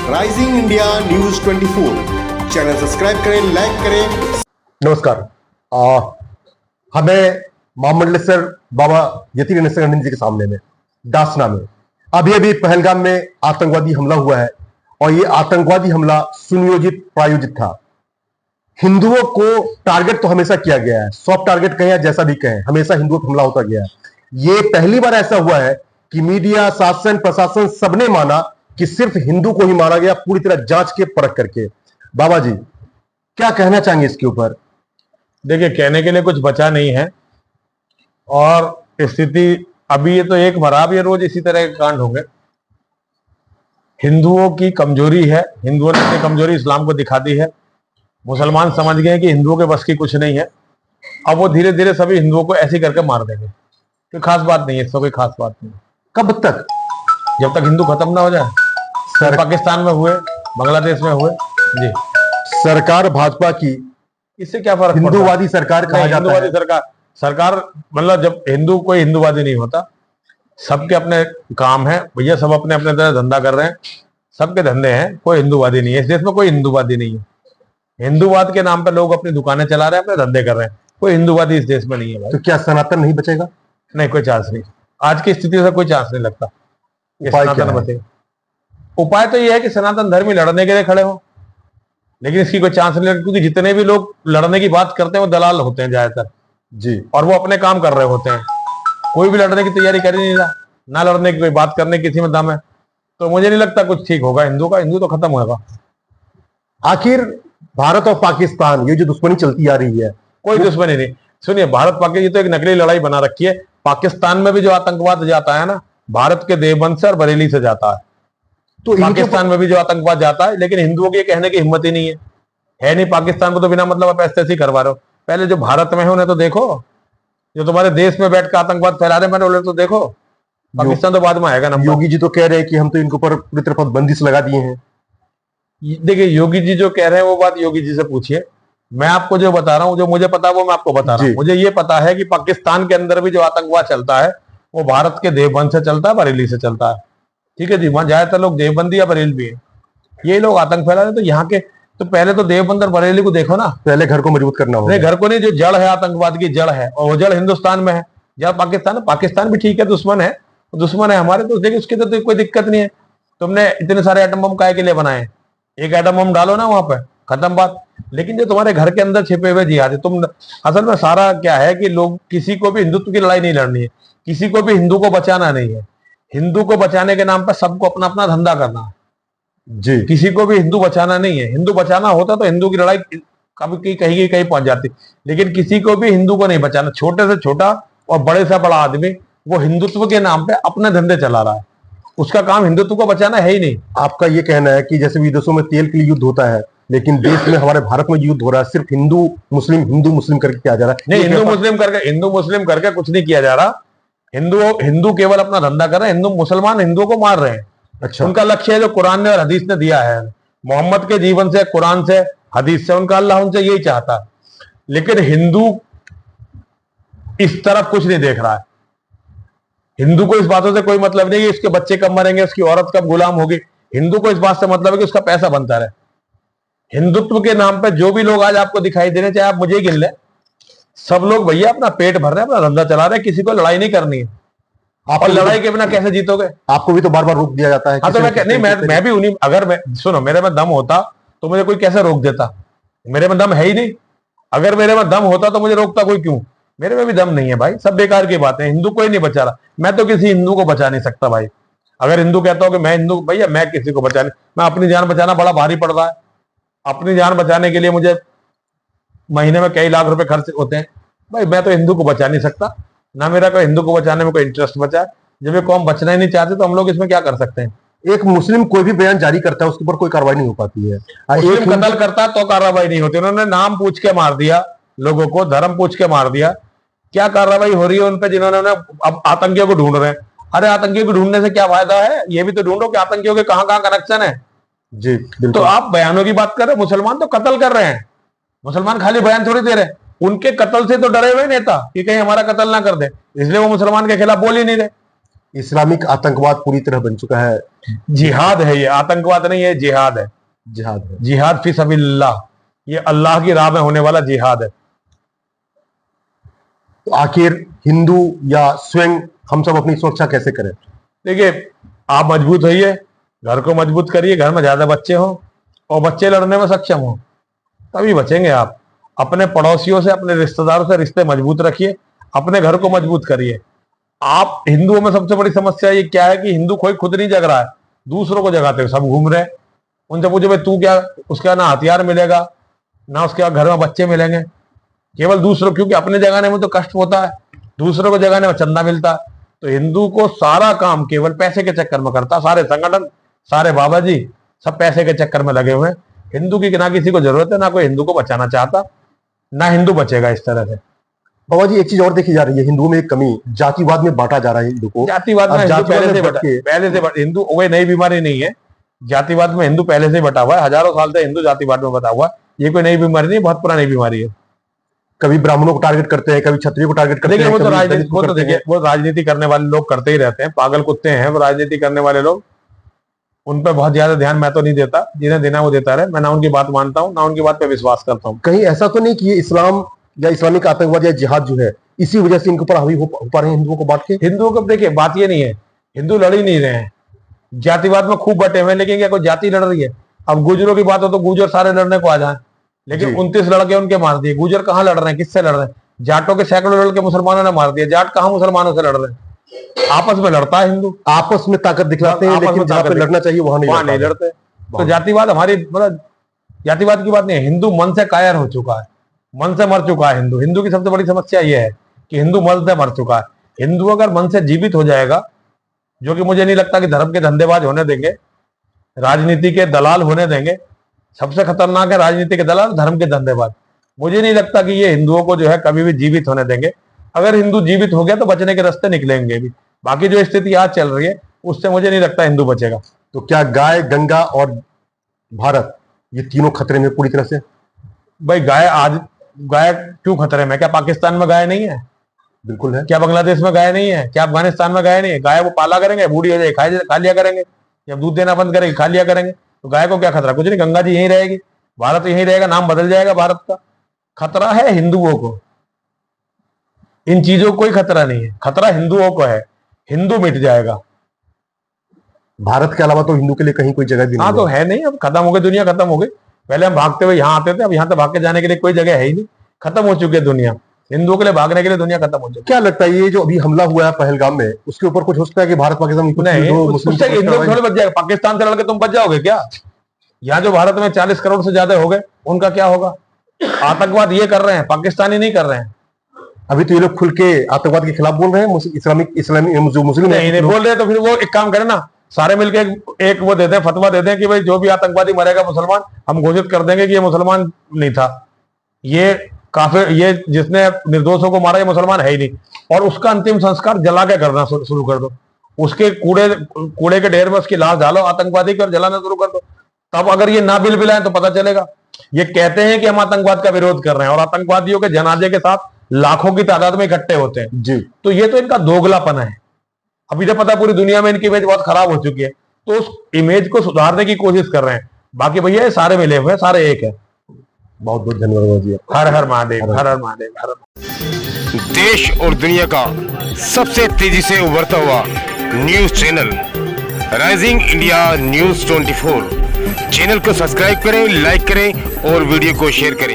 Rising India news 24 channel subscribe करें, like करें। नमस्कार। हमें महामंडलेश्वर बाबा यतीराम जी के सामने में दासना में अभी पहलगाम में आतंकवादी हमला हुआ है और ये आतंकवादी हमला सुनियोजित प्रायोजित था। हिंदुओं को टारगेट तो हमेशा किया गया है, सॉफ्ट टारगेट कहें या जैसा भी कहें, हमेशा हिंदुओं पर हमला होता गया है। ये पहली बार ऐसा हुआ है कि मीडिया, शासन, प्रशासन सबने माना कि सिर्फ हिंदू को ही मारा गया, पूरी तरह जांच के परख करके। बाबा जी क्या कहना चाहेंगे इसके ऊपर? देखिए, कहने के लिए कुछ बचा नहीं है और स्थिति अभी ये तो एक भराब ये रोज इसी तरह के कांड होंगे। हिंदुओं की कमजोरी है, हिंदुओं ने अपनी कमजोरी इस्लाम को दिखा दी है। मुसलमान समझ गए कि हिंदुओं के बस की कुछ नहीं है। अब वो धीरे धीरे सभी हिंदुओं को ऐसे करके मार देंगे। कोई खास बात नहीं है, इसमें कोई खास बात नहीं। कब तक? जब तक हिंदू खत्म ना हो जाए। सर पाकिस्तान में हुए, बांग्लादेश में हुए जी। सरकार भाजपा की, इससे क्या फर्क? हिंदूवादी सरकार कहा जाता है। हिंदूवादी सरकार मतलब जब हिंदू, कोई हिंदूवादी नहीं होता। सबके अपने काम है भैया, सब अपने अपने तरह धंधा कर रहे हैं, सबके धंधे हैं। कोई हिंदूवादी नहीं है इस देश में, कोई हिंदूवादी नहीं है। हिंदूवाद के नाम पे लोग अपनी दुकानें चला रहे हैं, अपने धंधे कर रहे हैं। कोई हिंदूवादी इस देश में नहीं है भाई। तो क्या सनातन नहीं बचेगा? नहीं, कोई चांस नहीं। आज की स्थिति से कोई चांस नहीं लगता कि सनातन बचेगा। उपाय तो ये है कि सनातन धर्म लड़ने के लिए खड़े हो, लेकिन इसकी कोई चांस नहीं लगता, क्योंकि जितने भी लोग लड़ने की बात करते हैं वो दलाल होते हैं ज्यादातर जी, और वो अपने काम कर रहे होते हैं। कोई भी लड़ने की तैयारी कर ही नहीं रहा, ना लड़ने की कोई बात करने किसी में दम है। तो मुझे नहीं लगता कुछ ठीक होगा हिंदू का। हिंदू तो खत्म होगा। आखिर भारत और पाकिस्तान ये जो दुश्मनी चलती आ रही है, कोई दुश्मनी नहीं। सुनिए, भारत पाकिस्तान ये तो एक नकली लड़ाई बना रखी है। पाकिस्तान में भी जो आतंकवाद जाता है ना, भारत के देवबंद से और बरेली से जाता है। तो पाकिस्तान में भी जो आतंकवाद जाता है, लेकिन हिंदुओं की कहने की हिम्मत ही नहीं है नहीं। पाकिस्तान को तो बिना मतलब आप ऐसे ही करवा रहे हो। पहले जो भारत में है उन्हें तो देखो, जो तुम्हारे देश में बैठ कर आतंकवाद फैला रहे मैंने तो देखो। पाकिस्तान तो बाद में आएगा ना। योगी जी तो कह रहे हैं कि हम तो इनके ऊपर पूरी तरह बंदिश लगा दिए हैं। देखिए, योगी जी जो कह रहे हैं वो बात योगी जी से पूछिए। मैं आपको जो बता रहा हूँ, जो मुझे पता है वो मैं आपको बता रहा हूँ। मुझे ये पता है कि पाकिस्तान के अंदर भी जो आतंकवाद चलता है वो भारत के देवबंद से चलता है, बरेली से चलता है। ठीक है जी, वहां ज्यादातर लोग देवबंदी या बरेली भी है। ये लोग आतंक फैला रहे। तो यहाँ के तो पहले तो देवबंद और बरेली को देखो ना। पहले घर को मजबूत करना होगा। नहीं, घर को नहीं, जो जड़ है आतंकवाद की जड़ है, और वो जड़ हिंदुस्तान में है। जड़ पाकिस्तान है। पाकिस्तान भी ठीक है, दुश्मन है, दुश्मन है हमारे। तो देखिए, उसकी तो कोई दिक्कत नहीं है। तुमने इतने सारे एटम बम काहे के लिए बनाए? एक एटम बम डालो ना वहां पे, खत्म बात। लेकिन जो तुम्हारे घर के अंदर छिपे हुए जिहाद है, तुम असल में सारा क्या है कि लोग, किसी को भी हिंदुत्व की लड़ाई नहीं लड़नी है, किसी को भी हिंदू को बचाना नहीं है। हिंदू को बचाने के नाम पर सबको अपना अपना धंधा करना है जी। किसी को भी हिंदू बचाना नहीं है। हिंदू बचाना होता तो हिंदू की लड़ाई कभी कहीं कहीं पहुंच जाती, लेकिन किसी को भी हिंदू को नहीं बचाना। छोटे से छोटा और बड़े से बड़ा आदमी वो हिंदुत्व के नाम पे अपने धंधे चला रहा है। उसका काम हिंदुत्व को बचाना है ही नहीं। आपका ये कहना है कि जैसे विदेशों में तेल के लिए युद्ध होता है, लेकिन देश में, हमारे भारत में युद्ध हो रहा है, सिर्फ हिंदू मुस्लिम करके किया जा रहा है। नहीं, हिंदू मुस्लिम करके कुछ नहीं किया जा रहा। हिंदू केवल अपना धंधा कर रहे हैं। मुसलमान हिंदुओं को मार रहे हैं। अच्छा, उनका लक्ष्य है जो कुरान ने और हदीस ने दिया है। मोहम्मद के जीवन से, कुरान से, हदीस से, उनका अल्लाह उनसे यही चाहता है। लेकिन हिंदू इस तरफ कुछ नहीं देख रहा है। हिंदू को इस बातों से कोई मतलब नहीं है कि उसके बच्चे कब मरेंगे, उसकी औरत कब गुलाम होगी। हिंदू को इस बात से मतलब है कि उसका पैसा बनता रहे। हिंदुत्व के नाम पे जो भी लोग आज आपको दिखाई दे रहे, चाहे आप मुझे गिन लें, सब लोग भैया अपना पेट भर रहे हैं, अपना धंधा चला रहे हैं। किसी को लड़ाई नहीं करनी है। और लड़ाई के बिना कैसे जीतोगे? आपको भी तो बार बार रोक दिया जाता है। हाँ, तो मैं भी उन्हीं, अगर मैं, सुनो, मेरे में दम होता तो मुझे कोई कैसे रोक देता? मेरे में दम है ही नहीं। अगर मेरे में दम होता तो मुझे रोकता कोई क्यों? मेरे में भी दम नहीं है भाई। सब बेकार की बात है। हिंदू कोई नहीं बचा रहा। मैं तो किसी हिंदू को बचा नहीं सकता भाई। अगर हिंदू कहता हो कि मैं हिंदू, भैया मैं किसी को बचा नहीं। मैं अपनी जान बचाना बड़ा भारी पड़ रहा है। अपनी जान बचाने के लिए मुझे महीने में कई लाख रुपए खर्च होते हैं भाई। मैं तो हिंदू को बचा नहीं सकता, ना मेरा कोई हिंदू को बचाने में कोई इंटरेस्ट बचा है। जब ये कौम बचना ही नहीं चाहते तो हम लोग इसमें क्या कर सकते हैं? एक मुस्लिम कोई भी बयान जारी करता है, उसके ऊपर कोई कार्रवाई नहीं हो पाती है। मुस्लिम कत्ल करता तो कार्रवाई नहीं होती। उन्होंने नाम पूछ के मार दिया लोगों को, धर्म पूछ के मार दिया। क्या कार्रवाई हो रही है उन पे जिन्होंने अब आतंकियों को ढूंढ रहे हैं? अरे आतंकियों को ढूंढने से क्या फायदा है? ये भी तो ढूंढो कि आतंकियों के कहां कहां कनेक्शन है जी। तो आप बयानों की बात कर रहे हैं। मुसलमान तो कत्ल कर रहे हैं। मुसलमान खाली बयान थोड़ी दे रहे हैं। उनके कत्ल से तो डरे हुए नेता कि कहीं हमारा कत्ल ना कर दे, इसलिए वो मुसलमान के खिलाफ बोल ही नहीं रहे। इस्लामिक आतंकवाद पूरी तरह बन चुका है, जिहाद है ये, आतंकवाद नहीं है, जिहाद है। जिहाद है। जिहाद फी सबिलिल्लाह, ये अल्लाह की राह में होने वाला जिहाद है। तो आखिर हिंदू या स्वयं हम सब अपनी सुरक्षा कैसे करें? देखिए, आप मजबूत होइए, घर को मजबूत करिए, घर में ज्यादा बच्चे हों और बच्चे लड़ने में सक्षम हो, तभी बचेंगे आप। अपने पड़ोसियों से, अपने रिश्तेदारों से रिश्ते मजबूत रखिए, अपने घर को मजबूत करिए। आप हिंदुओं में सबसे बड़ी समस्या ये क्या है कि हिंदू कोई खुद नहीं जग रहा है, दूसरों को जगाते हुए सब घूम रहे हैं। उनसे पूछो भाई तू क्या, उसका ना हथियार मिलेगा ना उसके घर में बच्चे मिलेंगे, केवल दूसरों, क्योंकि अपने जगाने में तो कष्ट होता है, दूसरों को जगाने में चंदा मिलता है। तो हिंदू को सारा काम केवल पैसे के चक्कर में करता, सारे संगठन, सारे बाबा जी सब पैसे के चक्कर में लगे हुए हैं। हिंदू की ना किसी को जरूरत है, ना कोई हिंदू को बचाना चाहता, ना हिंदू बचेगा इस तरह से। बाबा जी, एक चीज और देखी जा रही है, हिंदुओं में एक कमी, जातिवाद में बांटा जा रहा है हिंदू को। जातिवाद में हिंदू पहले से हिंदू कोई नई बीमारी नहीं है। जातिवाद में हिंदू पहले से बटा हुआ है, हजारों साल से हिंदू जातिवाद में बटा हुआ है। ये कोई नई बीमारी नहीं, बहुत पुरानी बीमारी है। कभी ब्राह्मणों को टारगेट करते हैं, कभी क्षत्रियों को टारगेट करते हैं। वो तो राजनीति, वो तो देखिए, वो राजनीति करने वाले लोग करते ही रहते हैं, पागल कुत्ते हैं वो राजनीति करने वाले लोग। उन पर बहुत ज्यादा ध्यान मैं तो नहीं देता, जिन्हें देना वो देता रहे। मैं ना उनकी बात मानता हूँ, ना उनकी बात पे विश्वास करता हूँ। कहीं ऐसा तो नहीं कि ये इस्लाम या इस्लामिक आतंकवाद या जिहाद जो है, इसी वजह से इनके ऊपर हावी हो पा रहे हैं हिंदुओं को बांट के? हिंदुओं को देखिए, बात ये नहीं है, हिंदू लड़ ही नहीं रहे हैं, जातिवाद में खूब बटे हुए हैं, लेकिन क्या कोई जाति लड़ रही है? अब गुजरों की बात हो तो गुजर सारे लड़ने को आ जाए, लेकिन 29 लड़के उनके मार दिए। गुजर कहाँ लड़ रहे हैं, किससे लड़ रहे हैं? जाटों के सैकड़ों लड़के मुसलमानों ने मार दिए। जाट कहाँ मुसलमानों से लड़ रहे हैं? आपस में लड़ता है हिंदू, आपस में ताकत दिखलाते हैं, लेकिन जहां पे लड़ना चाहिए वहां नहीं लड़ते। तो जातिवाद हमारी, मतलब जातिवाद की बात नहीं है, हिंदू मन से कायर हो चुका है, मन से मर चुका है हिंदू। हिंदू की सबसे बड़ी समस्या यह है कि हिंदू मन से मर चुका है। हिंदू अगर मन से जीवित हो जाएगा, जो कि मुझे नहीं लगता कि धर्म के धंधेबाज होने देंगे, राजनीति के दलाल होने देंगे। सबसे खतरनाक है राजनीति के दलाल, धर्म के धंधेबाज। मुझे नहीं लगता कि ये हिंदुओं को जो है कभी भी जीवित होने देंगे। अगर हिंदू जीवित हो गया तो बचने के रास्ते निकलेंगे भी। बाकी जो स्थिति आज चल रही है उससे मुझे नहीं लगता हिंदू बचेगा। तो क्या गाय, गंगा और भारत, ये तीनों खतरे में पूरी तरह से? भाई गाय क्यों खतरे में? क्या पाकिस्तान में गाय नहीं है? बिल्कुल है। क्या बांग्लादेश में गाय नहीं है? क्या अफगानिस्तान में गाय नहीं है? गाय वो पाला करेंगे, बूढ़ी हो जाए खा लिया करेंगे, जब दूध देना बंद करेंगे खा लिया करेंगे। तो गाय को क्या खतरा? कुछ नहीं, गंगा जी यहीं रहेगी, भारत यहीं रहेगा, नाम बदल जाएगा भारत का। खतरा है हिंदुओं को, इन चीजों को कोई खतरा नहीं है, खतरा हिंदुओं को है। हिंदू मिट जाएगा, भारत के अलावा तो हिंदू के लिए कहीं कोई जगह भी नहीं। हाँ तो है नहीं, अब खत्म हो गई, दुनिया खत्म हो गई। पहले हम भागते हुए यहाँ आते थे, अब यहाँ से भाग के जाने के लिए कोई जगह है ही नहीं, खत्म हो चुकी है दुनिया। हिंदुओं के लिए भागने के लिए दुनिया खत्म हो चुकी है। क्या लगता है ये जो अभी हमला हुआ है पहलगाम में, उसके ऊपर कुछ हो सकता है कि भारत पाकिस्तान उससे हिंदू थोड़े बच जाएगा? पाकिस्तान से लड़के तुम बच जाओगे क्या? यहाँ जो भारत में 40 करोड़ से ज्यादा हो गए, उनका क्या होगा? आतंकवाद ये कर रहे हैं, पाकिस्तानी नहीं कर रहे हैं। अभी तो ये लोग खुल के आतंकवाद के खिलाफ बोल रहे हैं, इस्लामी जो मुस्लिम नहीं बोल रहे, तो फिर वो एक काम करें ना, सारे मिलके एक वो देते हैं, फतवा देते हैं कि भाई जो भी आतंकवादी मरेगा मुसलमान, हम घोषित कर देंगे कि ये मुसलमान नहीं था, ये काफिर, ये जिसने निर्दोषों को मारा ये मुसलमान है ही नहीं, और उसका अंतिम संस्कार जला के करना शुरू कर दो। उसके कूड़े के ढेर में उसकी लाश डालो आतंकवादी की और जलाना शुरू कर दो। तब अगर ये ना बिल बिलाएं तो पता चलेगा। ये कहते हैं कि हम आतंकवाद का विरोध कर रहे हैं, और आतंकवादियों के जनाजे के साथ लाखों की तादाद में इकट्ठे होते हैं जी। तो ये तो इनका दोगलापन है। अभी तो पता पूरी दुनिया में इनकी इमेज बहुत खराब हो चुकी है, तो उस इमेज को सुधारने की कोशिश कर रहे हैं। बाकी भैया ये सारे मिले हुए हैं, सारे एक है। बहुत बहुत धन्यवाद जी। हर हर महादेव, हर हर महादेव, हर हर। देश और दुनिया का सबसे तेजी से उभरता हुआ news channel rising India news 24 channel को सब्सक्राइब करें, लाइक करें और वीडियो को शेयर करें।